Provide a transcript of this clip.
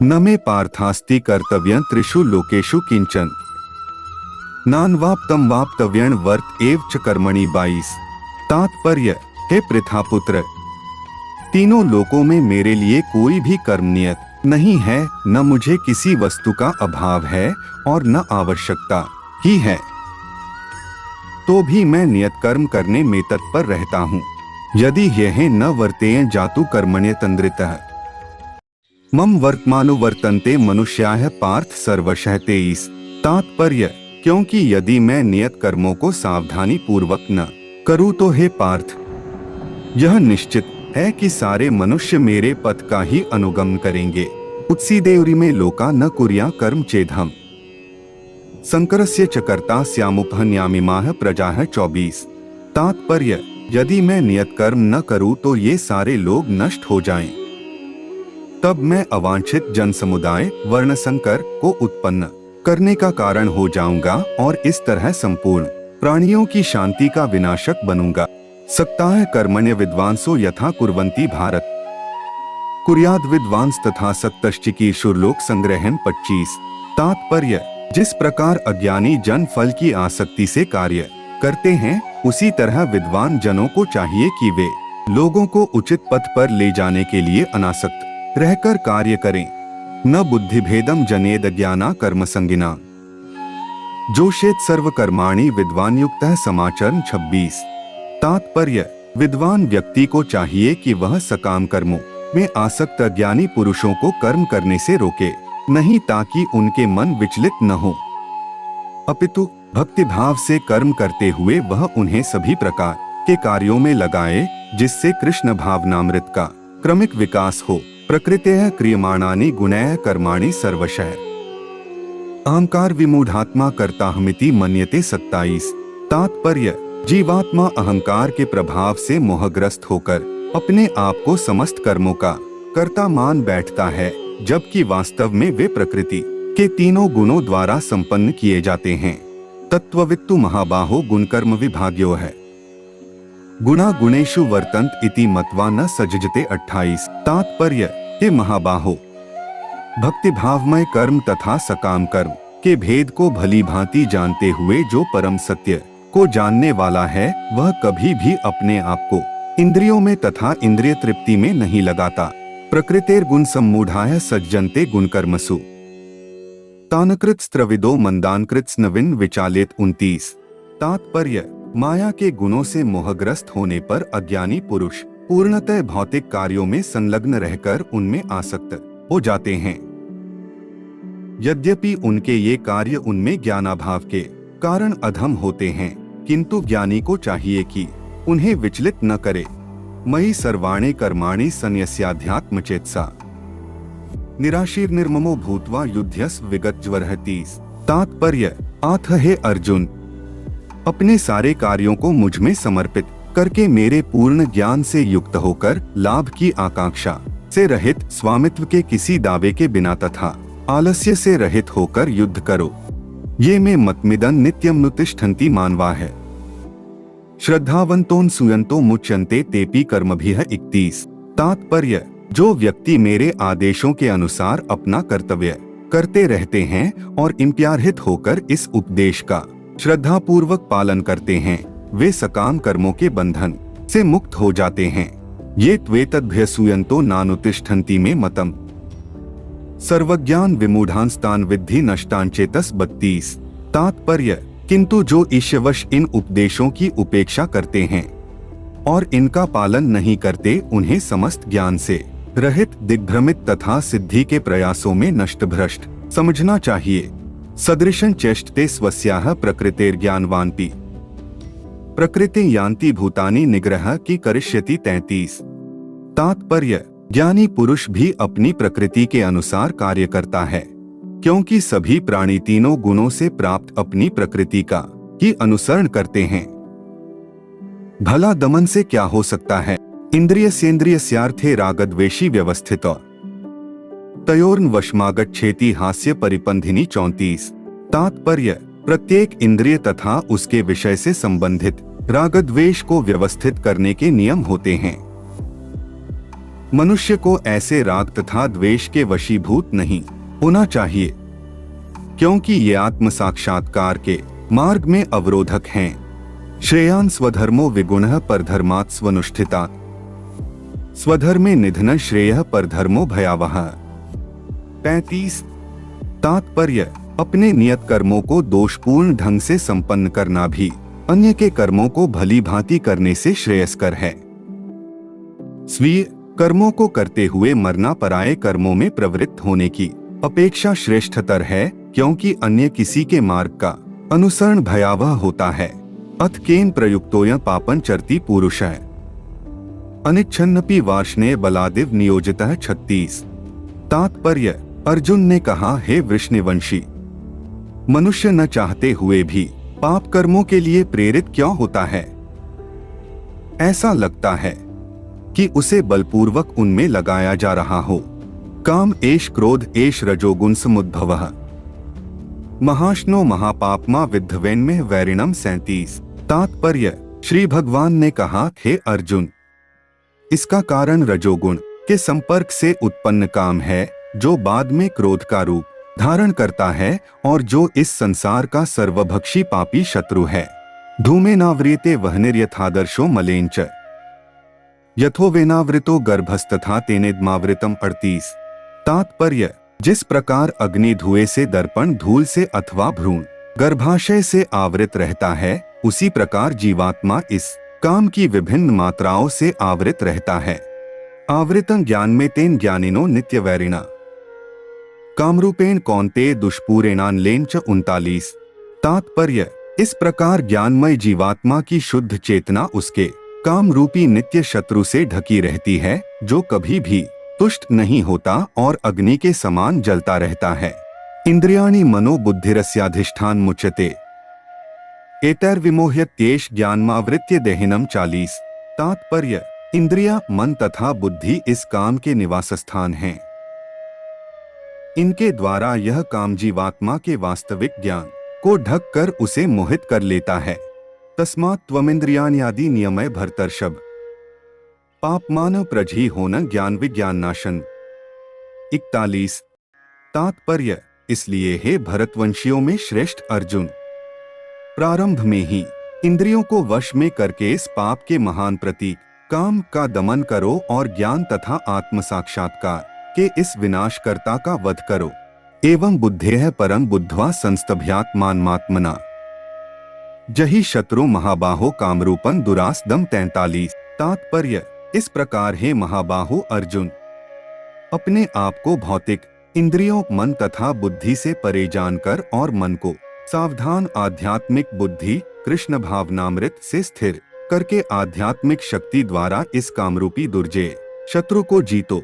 न मे पार्थास्ति कर्तव्यं त्रिषु लोकेषु किंचन नान्वाप्तं वाप्तव्यं वर्त एव च कर्मणि 22। तात्पर्य, हे पृथापुत्र, तीनों लोकों में मेरे लिए कोई भी कर्म नियत नहीं है, न मुझे किसी वस्तु का अभाव है और न आवश्यकता ही है, तो भी मैं नियत कर्म करने में तत्पर रहता हूँ। यदि यह न वर्तेय जातु कर्मण्यतन्द्रितः मम वर्तमानुवर्तन्ते मनुष्याः पार्थ सर्वशः 23। तात्पर्य, क्योंकि यदि मैं नियत कर्मों को सावधानी पूर्वक न करूँ तो हे पार्थ, यह निश्चित है कि सारे मनुष्य मेरे पथ का ही अनुगमन करेंगे। उत्सीदेवरी में लोका न कुर्या कर्म चेदहम संकरस्य च कर्ता स्यामुपहन्यामिमाः प्रजाः 24। तात्पर्य, यदि मैं नियत कर्म न करूं तो ये सारे लोग नष्ट हो जाएं। तब मैं अवांछित जन समुदाय वर्ण संकर को उत्पन्न करने का कारण हो जाऊंगा और इस तरह संपूर्ण प्राणियों की शांति का विनाशक बनूंगा। सक्ताः कर्मण्य विद्वांसो यथा कुर्वन्ति भारत कुर्याद विद्वांस तथा सक्तश्चिकीर्षुर्लोक संग्रहण 25। तात्पर्य, जिस प्रकार अज्ञानी जन फल की आसक्ति से कार्य करते हैं, उसी तरह विद्वान जनों को चाहिए कि वे लोगों को उचित पथ पर ले जाने के लिए अनासक्त रहकर कार्य करें। न बुद्धिभेदम जनेद ज्ञाना कर्म संगिना जोशेत सर्व कर्माणि विद्वान युक्तः समाचरण 26। तात्पर्य, विद्वान व्यक्ति को चाहिए कि वह सकाम कर्मों में आसक्त अज्ञानी पुरुषों को कर्म करने से रोके नहीं, ताकि उनके मन विचलित न हो, अपितु भक्ति भाव से कर्म करते हुए वह उन्हें सभी प्रकार के कार्यों में लगाए, जिससे कृष्ण भावनामृत का क्रमिक विकास हो। प्रकृतेः क्रियमाणानि गुणैः कर्माणि सर्वशः अहंकार विमूढ़ात्मा कर्ताहमिति मन्यते 27। तात्पर्य, जीवात्मा अहंकार के प्रभाव से मोहग्रस्त होकर अपने आप को समस्त कर्मों का कर्ता मान बैठता है, जबकि वास्तव में वे प्रकृति के तीनों गुणों द्वारा संपन्न किए जाते हैं। तत्ववित्तु महाबाहो गुणकर्म विभाग्यो है गुणा गुणेषु वर्तन्त इति मत्वा न सजजते 28। तात्पर्य, हे महाबाहो, भक्ति भावमय कर्म तथा सकाम कर्म के भेद को भली भांति जानते हुए जो परम सत्य को जानने वाला है, वह कभी भी अपने आप को इंद्रियों में तथा इंद्रिय तृप्ति में नहीं लगाता। प्रकृतेर गुण सम्मूढ़ाः सज्जन्ते गुणकर्मसु तानकृत स्त्रविदो मंदानकृत स्नविन विचालित 29। तात्पर्य, माया के गुणों से मोहग्रस्त होने पर अज्ञानी पुरुष पूर्णतः भौतिक कार्यों में संलग्न रहकर उनमें आसक्त हो जाते हैं। यद्यपि उनके ये कार्य उनमें ज्ञानाभाव के कारण अधम होते हैं, किंतु ज्ञानी को चाहिए कि उन्हें विचलित न करे। मयि सर्वाणि कर्माणि संन्यस्याध्यात्मचेतसा निराशीर्निर्ममो भूत्वा युध्यस्व विगतज्वरः 30। तात्पर्य, आथ हे अर्जुन, अपने सारे कार्यों को मुझ में समर्पित करके मेरे पूर्ण ज्ञान से युक्त होकर लाभ की आकांक्षा से रहित, स्वामित्व के किसी दावे के बिना तथा आलस्य से रहित होकर युद्ध करो। ये में मतमिदं नित्यं नुतिष्ठन्ति मानवा है श्रद्धावंतों सुयंतो मुच्यन्ते तेपि कर्मभिः 31। तात्पर्य, जो व्यक्ति मेरे आदेशों के अनुसार अपना कर्तव्य करते रहते हैं और इम्प्यार्हित होकर इस उपदेश का श्रद्धा पूर्वक पालन करते हैं, वे सकाम कर्मों के बंधन से मुक्त हो जाते हैं। ये त्वेतद्भ्यसूयन्तो नानुतिष्ठन्ति में मतम सर्वज्ञान विमूढ़ांस्तान विद्धि नष्टांचेतस 32। तात्पर्य, किंतु जो ईश्वश इन उपदेशों की उपेक्षा करते हैं और इनका पालन नहीं करते, उन्हें समस्त ज्ञान से रहित, दिग्भ्रमित तथा सिद्धि के प्रयासों में नष्ट भ्रष्ट समझना चाहिए। सदृशं चेष्टते स्वस्याः प्रकृतेर्ज्ञानवानपि प्रकृति यान्ति भूतानि निग्रह की करिष्यति 33। तात्पर्य, ज्ञानी पुरुष भी अपनी प्रकृति के अनुसार कार्य करता है, क्योंकि सभी प्राणी तीनों गुणों से प्राप्त अपनी प्रकृति का ही अनुसरण करते हैं। भला दमन से क्या हो सकता है? इंद्रिय सेन्द्रियस्यार्थे रागद्वेषी व्यवस्थित तयोर्न वशमागच्छेति हास्य परिपंधिनी 34। तात्पर्य, प्रत्येक इंद्रिय तथा उसके विषय से संबंधित रागद्वेष को व्यवस्थित करने के नियम होते हैं। मनुष्य को ऐसे राग तथा द्वेष के वशीभूत नहीं होना चाहिए, क्योंकि ये आत्म साक्षात्कार के मार्ग में अवरोधक हैं। श्रेयान् स्वधर्मो विगुणः परधर्मात् स्वनुष्ठितात्, स्वधर्मे निधन श्रेयः परधर्मो भयावह। 35। तात्पर्य: अपने नियत कर्मों को दोषपूर्ण ढंग से संपन्न करना भी अन्य के कर्मों को भली भांति करने से श्रेयस्कर है। स्वीय कर्मों को करते हुए मरना पराये कर्मों में प्रवृत्त होने की अपेक्षा श्रेष्ठतर है, क्योंकि अन्य किसी के मार्ग का अनुसरण भयावह होता है। अथ केन प्रयुक्तोऽयं पापं चरति पुरुषः अनिच्छन्नपि वार्ष्णेय बलादिव नियोजितः। 36। तात्पर्य: अर्जुन ने कहा, हे वृष्णिवंशी, मनुष्य न चाहते हुए भी पाप कर्मों के लिए प्रेरित क्यों होता है? ऐसा लगता है कि उसे बलपूर्वक उनमें लगाया जा रहा हो। काम एष क्रोध एष रजोगुण समुद्भवः महाश्नो महापापमा विद्धवेन्मेह वैरिणम। 37। तात्पर्य: श्री भगवान ने कहा, हे अर्जुन, इसका कारण रजोगुण के संपर्क से उत्पन्न काम है, जो बाद में क्रोध का रूप धारण करता है और जो इस संसार का सर्वभक्षी पापी शत्रु है। धूमेनाव्रियते वह्निर्यथादर्शो मलेन च यथोवेनावृतो गर्भस्तथा तेनेदमावृतम। 38। तात्पर्य: जिस प्रकार अग्नि धुएं से, दर्पण धूल से अथवा भ्रूण गर्भाशय से आवृत रहता है, उसी प्रकार जीवात्मा इस काम की विभिन्न मात्राओं से आवृत रहता है। आवृतं ज्ञान में तेन ज्ञानिनो नित्यवैरिणा कामरूपेण कौन्तेय दुष्पूरेणानलेन च। 39। तात्पर्य: इस प्रकार ज्ञानमय जीवात्मा की शुद्ध चेतना उसके काम रूपी नित्य शत्रु से ढकी रहती है, जो कभी भी तुष्ट नहीं होता और अग्नि के समान जलता रहता है। इंद्रियाणि मनो बुद्धिरस्याधिष्ठान मुच्यते एतैर्विमोह्यत्येष ज्ञानमावृत्य देहिनम। 40। तात्पर्य: इंद्रिया, मन तथा बुद्धि इस काम के निवास स्थान हैं। इनके द्वारा यह काम जीवात्मा के वास्तविक ज्ञान को ढक कर उसे मोहित कर लेता है। तस्मात् त्वमिन्द्रियाण्यादि नियमय भरतर्षभ पापमान प्रजहि होन ज्ञान विज्ञान नाशन। 41। तात्पर्य: इसलिए हे भरतवंशियों में श्रेष्ठ अर्जुन, प्रारंभ में ही इंद्रियों को वश में करके इस पाप के महान प्रतीक काम का दमन करो और ज्ञान तथा आत्म साक्षात्कार के इस विनाशकर्ता का वध करो। एवं बुद्धेः परं बुद्ध्वा संस्तभ्यात्मात्मना जहि शत्रु महाबाहो कामरूपं दुरासदम्। 43। तात्पर्य: इस प्रकार हे महाबाहो अर्जुन, अपने आप को भौतिक इंद्रियों, मन तथा बुद्धि से परे जानकर और मन को सावधान आध्यात्मिक बुद्धि कृष्ण भावनामृत से स्थिर करके आध्यात्मिक शक्ति द्वारा इस कामरूपी दुर्जय शत्रु को जीतो।